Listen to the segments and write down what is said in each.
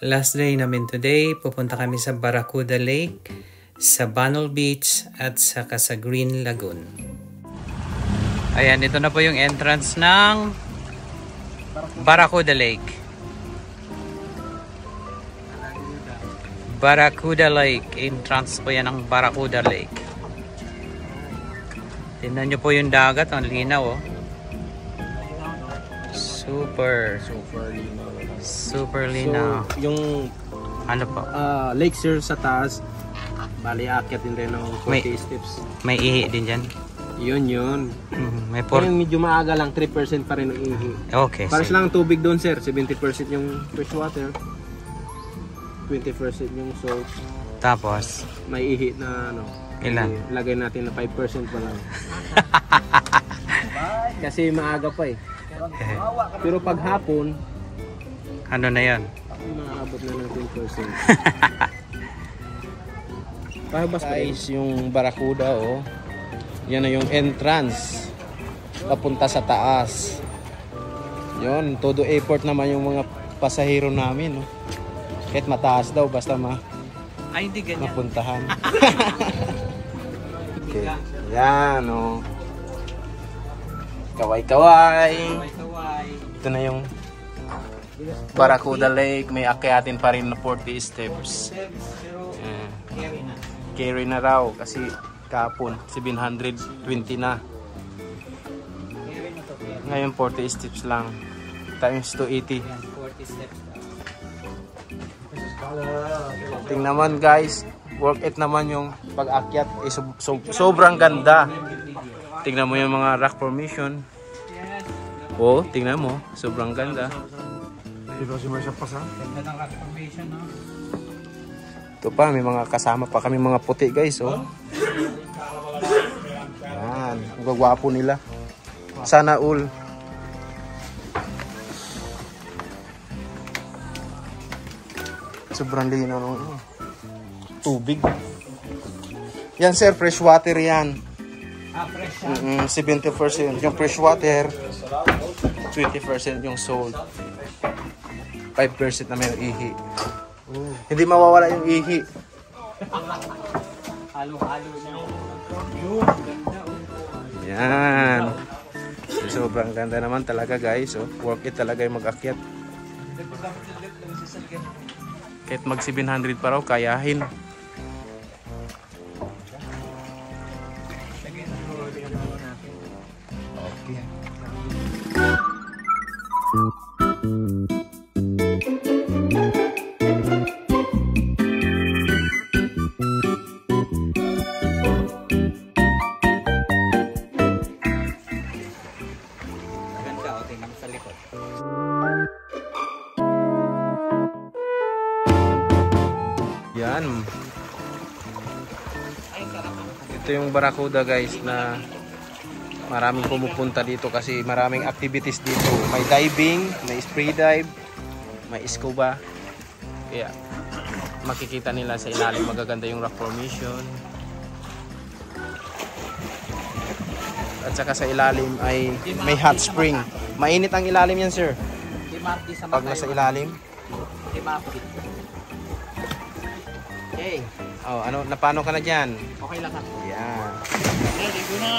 Last day namin today, pupunta kami sa Barracuda Lake, sa Banal Beach at saka sa Green Lagoon. Ayan, ito na po yung entrance ng Barracuda Lake. Barracuda Lake, entrance po yan ng Barracuda Lake. Tingnan nyo po yung dagat, ang linaw oh. Super linaw. Super linaw. So, yung ano po? lake sir sa taas, bali aakyat din rin ng 40 steps. May ihi din dyan? Yun. May Kaya medyo maaga lang, 3% pa rin ang ihi. Okay. Pares lang ang tubig doon sir, 70% yung fresh water, 20% yung salt. Tapos? May ihi na ano. Ilan? Lagay natin na 5% pa lang. Kasi maaga pa eh. Pero pag hapon, ano na yan? maabot na ng 10%. Pahabas guys, yung Barracuda oh. Yan na yung entrance papunta sa taas. Yun, todo airport naman yung mga pasahero namin oh. Kahit mataas daw basta Ay, hindi ganyan. mapuntahan. Okay. Yan oh. Kaway-kaway. Ito na yung Barracuda Lake. May akyatin pa rin na 40 steps. Carry na raw kasi kapon 720 na. Ngayon 40 steps lang. Times 280. Tingnan naman guys. Worth it naman yung pag-akyat. Sobrang ganda. Tingnan mo yung mga rock formation. Oh, tingnan mo. Sobrang ganda. Ganda ng rock formation, no? Ito pa, may mga kasama pa kami mga puti guys, oh. Yan, ang gagwapo nila. Sana all. Sobrang linaw ng tubig. Yan sir, fresh water yan. Fresh 70% yung fresh water, 20% yung salt, 5% na may ihi. Hindi mawawala yung ihi. Halo-halo niya. Yan. Sobrang ganda naman talaga guys. Oh. Worth it talaga yung mag-akyat. Kahit mag 700 pa raw, kayahin. Okay. Yan. Ito yung Barracuda guys na maraming pumupunta dito kasi maraming activities dito. May diving, may spray dive, may scuba. Kaya makikita nila sa ilalim magaganda yung rock formation. At saka sa ilalim ay may hot spring. Mainit ang ilalim yan sir. Pag nasa ilalim. Okay. Oh, ano, napano ka na dyan? Okay lang ako. Yan. Ready ko na.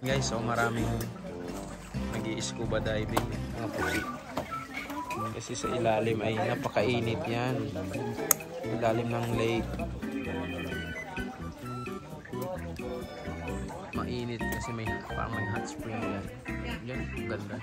Guys, so maraming nag-i-scuba diving mga puti. Kasi sa ilalim ay napakainit yan. Ilalim ng lake. Mainit kasi parang may hot spring yan. Yan, ganda.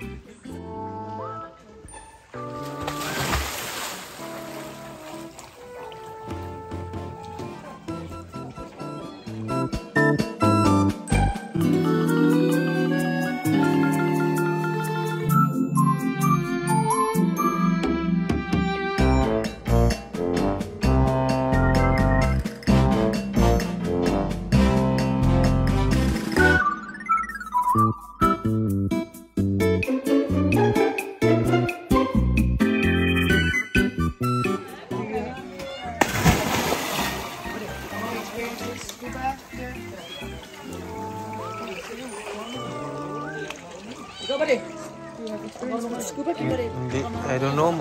Hindi, I don't know.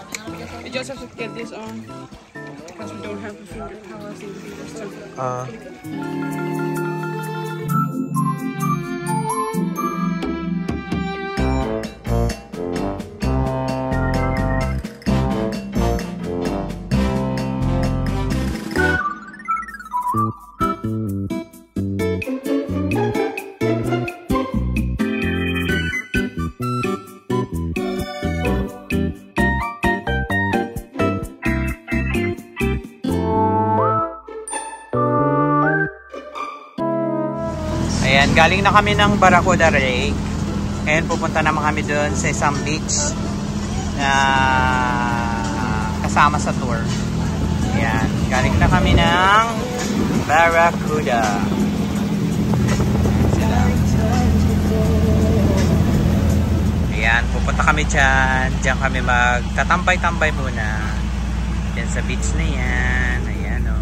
You just have to get this on because we don't have the finger powers in here. Ayan, galing na kami ng Barracuda Lake. Ayan, pupunta naman kami doon sa isang beach na kasama sa tour. Ayan, galing na kami ng Barracuda. Ayan, pupunta kami dyan. Diyan kami magtatambay-tambay muna. Diyan sa beach na yan. Ayan, o.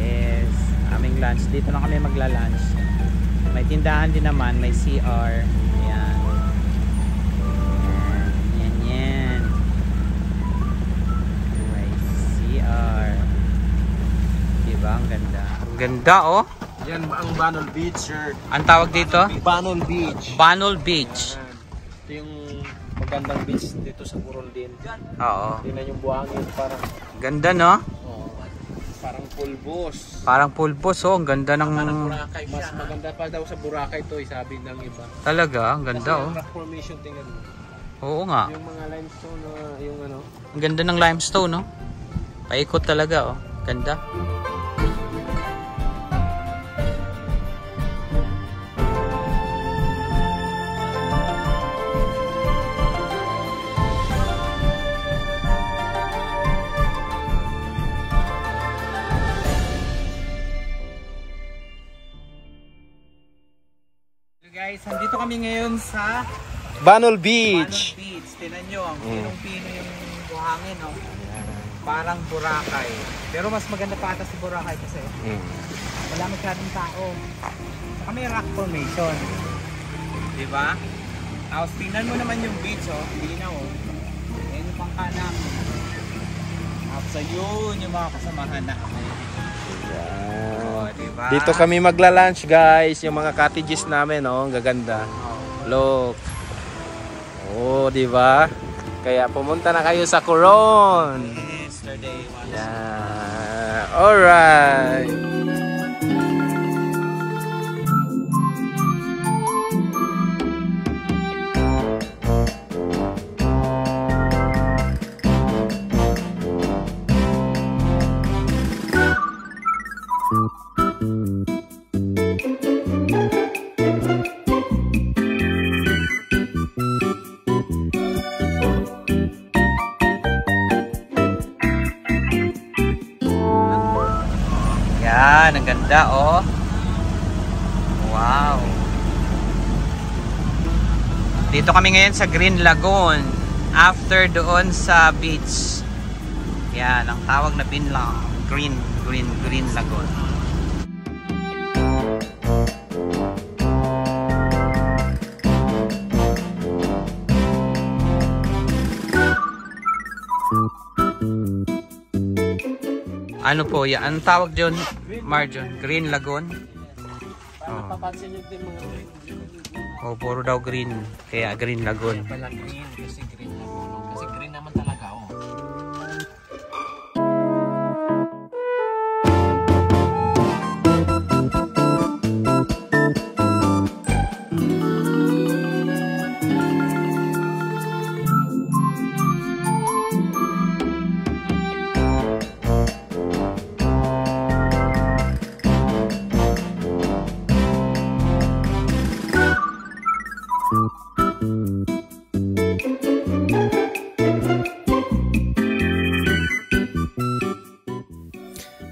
Yes, aming lunch. Dito na kami magla-lunch. May tindahan din naman. May CR. Ayan. Ayan, yan. May CR. Diba? Ang ganda. Ang ganda, oh. Yan ang Banol Beach, sir. Ang tawag dito? Banol Beach. Banol Beach. Ito yung magandang beach dito sa Burundin. Oo. Tingnan yung buhangin, parang Ganda, no? parang pulbos. Parang pulpos, oh. Ang ganda ng... Boracay. Mas maganda pa daw sa Boracay to, sabi ng iba. Talaga, ang ganda, oh. Rock formation, tingnan mo. Oo nga. Yung mga limestone na yung ano. Ang ganda ng limestone, no? Paikot talaga, oh. Ganda. Guys, nandito kami ngayon sa Banol Banol Beach. Beach. Tingnan nyo, ang pinong-pino yung buhangin, no? Parang Boracay. Pero mas maganda pa ata si Boracay kasi wala masyadong tao. Saka may rock formation. Diba? Tapos tingnan mo naman yung beach, oh. Linaw, oh. Ayan yung pangkanang. Tapos ayun yung mga kasamahan na kami. Oh, diba? Dito kami magla-lunch, guys. Yung mga cottages namin, oh, ang gaganda. Look. Oh, di ba? Kaya pumunta na kayo sa Coron. Yesterday was... Yeah. All right. Yan, ang ganda, oh. Wow. Dito kami ngayon sa Green Lagoon. After doon sa beach. Yan, ang tawag na binlang. Green Lagoon. Ano po yan? Anong tawag dyan, Marjon? Green Lagoon? Papansin nyo din mga Oh, puro daw green. Kaya Green Lagoon. pala green kasi green naman. Kasi green naman talaga, oh.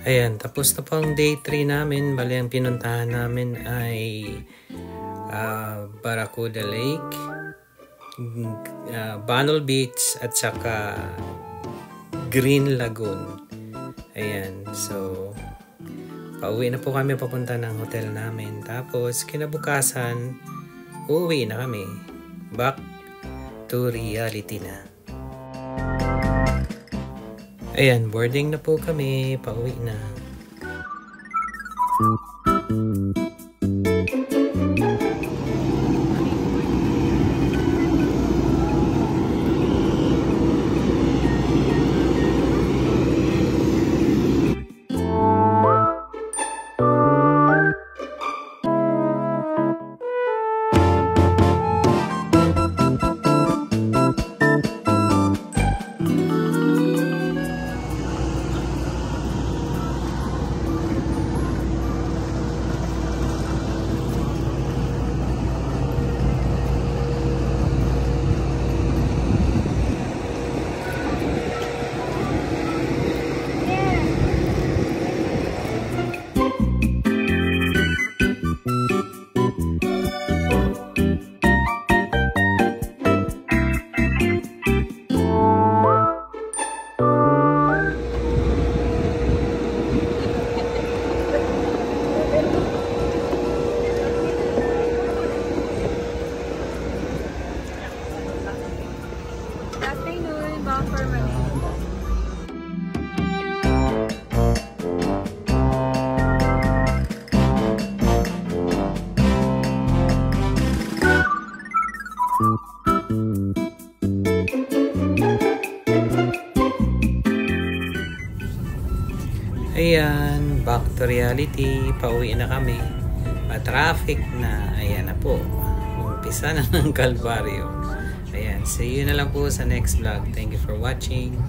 Ayan, tapos na po ang day 3 namin. Bali, ang pinuntahan namin ay Barracuda Lake, Banol Beach, at saka Green Lagoon. Ayan, so Pauwi na po kami papunta ng hotel namin. Tapos kinabukasan, uwi na kami. Back to reality na. Ayan, boarding na po kami. Pauwi na. Ayan, back to reality. Pauwi na kami. Traffic na. Ayan na po. Umpisa na ng Kalbaryo. Ayan, see you na lang po sa next vlog. Thank you for watching.